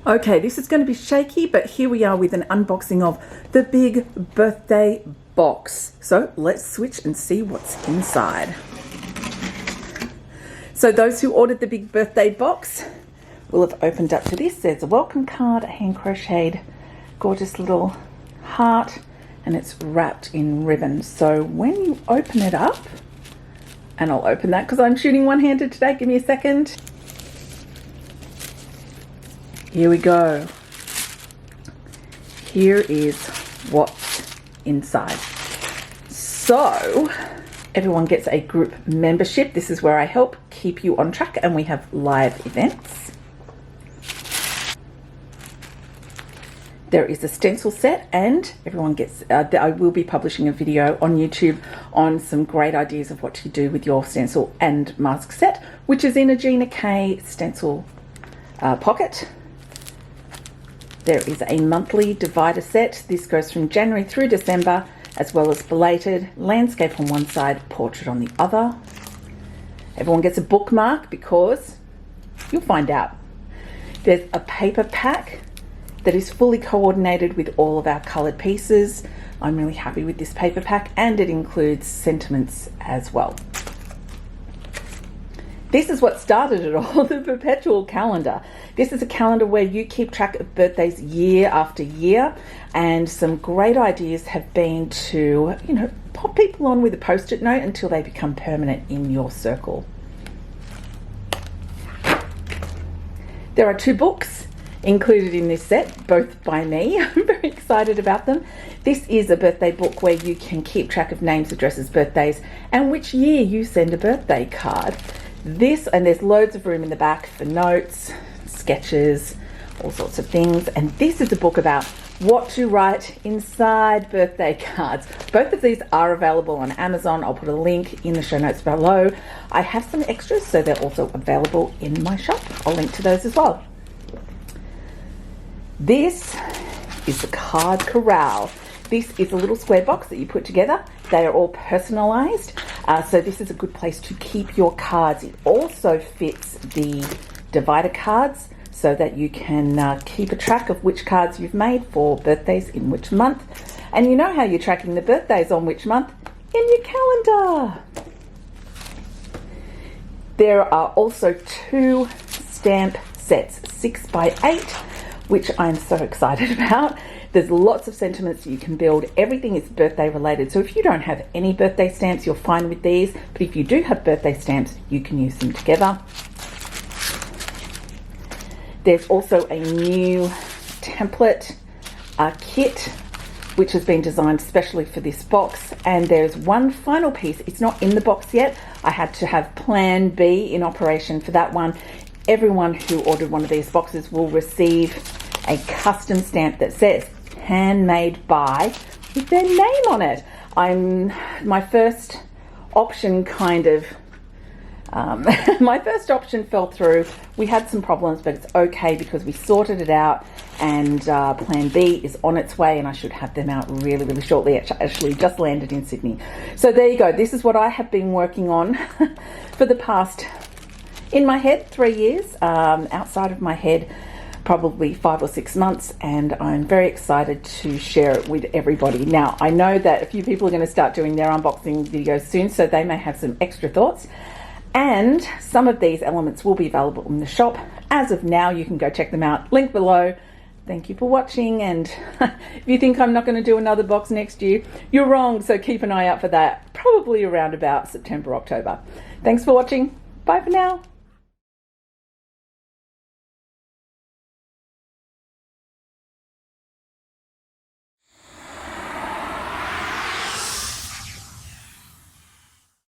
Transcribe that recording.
Okay, this is going to be shaky, but here we are with an unboxing of the big birthday box. So let's switch and see what's inside. So those who ordered the big birthday box will have opened up to this. There's a welcome card, a hand crocheted, gorgeous little heart, and it's wrapped in ribbon. So when you open it up, and I'll open that because I'm shooting one-handed today, give me a second. Here we go. Here is what's inside. So everyone gets a group membership. This is where I help keep you on track, and we have live events. There is a stencil set, and everyone gets, I will be publishing a video on YouTube on some great ideas of what to do with your stencil and mask set, which is in a Gina K stencil pocket. There is a monthly divider set. This goes from January through December, as well as belated, landscape on one side, portrait on the other. Everyone gets a bookmark because you'll find out. There's a paper pack that is fully coordinated with all of our coloured pieces. I'm really happy with this paper pack, and it includes sentiments as well. This is what started it all, the perpetual calendar. This is a calendar where you keep track of birthdays year after year, and some great ideas have been to, pop people on with a post-it note until they become permanent in your circle. There are 2 books included in this set, both by me. I'm very excited about them. This is a birthday book where you can keep track of names, addresses, birthdays, and which year you send a birthday card. This, and there's loads of room in the back for notes, sketches, all sorts of things. And this is a book about what to write inside birthday cards. Both of these are available on Amazon. I'll put a link in the show notes below. I have some extras, so they're also available in my shop. I'll link to those as well. This is the Card Corral. This is a little square box that you put together. They are all personalized, so this is a good place to keep your cards. It also fits the divider cards so that you can keep a track of which cards you've made for birthdays in which month. And you know how you're tracking the birthdays on which month? In your calendar. There are also 2 stamp sets, 6 by 8, which I'm so excited about. There's lots of sentiments you can build. Everything is birthday related. So if you don't have any birthday stamps, you're fine with these. But if you do have birthday stamps, you can use them together. There's also a new template kit, which has been designed specially for this box. And there's one final piece. It's not in the box yet. I had to have Plan B in operation for that one. Everyone who ordered one of these boxes will receive a custom stamp that says handmade by with their name on it. My first option my first option fell through. We had some problems, but it's okay because we sorted it out, and Plan B is on its way, and I should have them out really, really shortly. It actually just landed in Sydney. So there you go. This is what I have been working on for the past, in my head, 3 years, outside of my head, probably 5 or 6 months, and I'm very excited to share it with everybody. Now, I know that a few people are going to start doing their unboxing videos soon, so they may have some extra thoughts, and some of these elements will be available in the shop. As of now, you can go check them out, link below. Thank you for watching, and if you think I'm not going to do another box next year, you're wrong, so keep an eye out for that, probably around about September, October. Thanks for watching. Bye for now.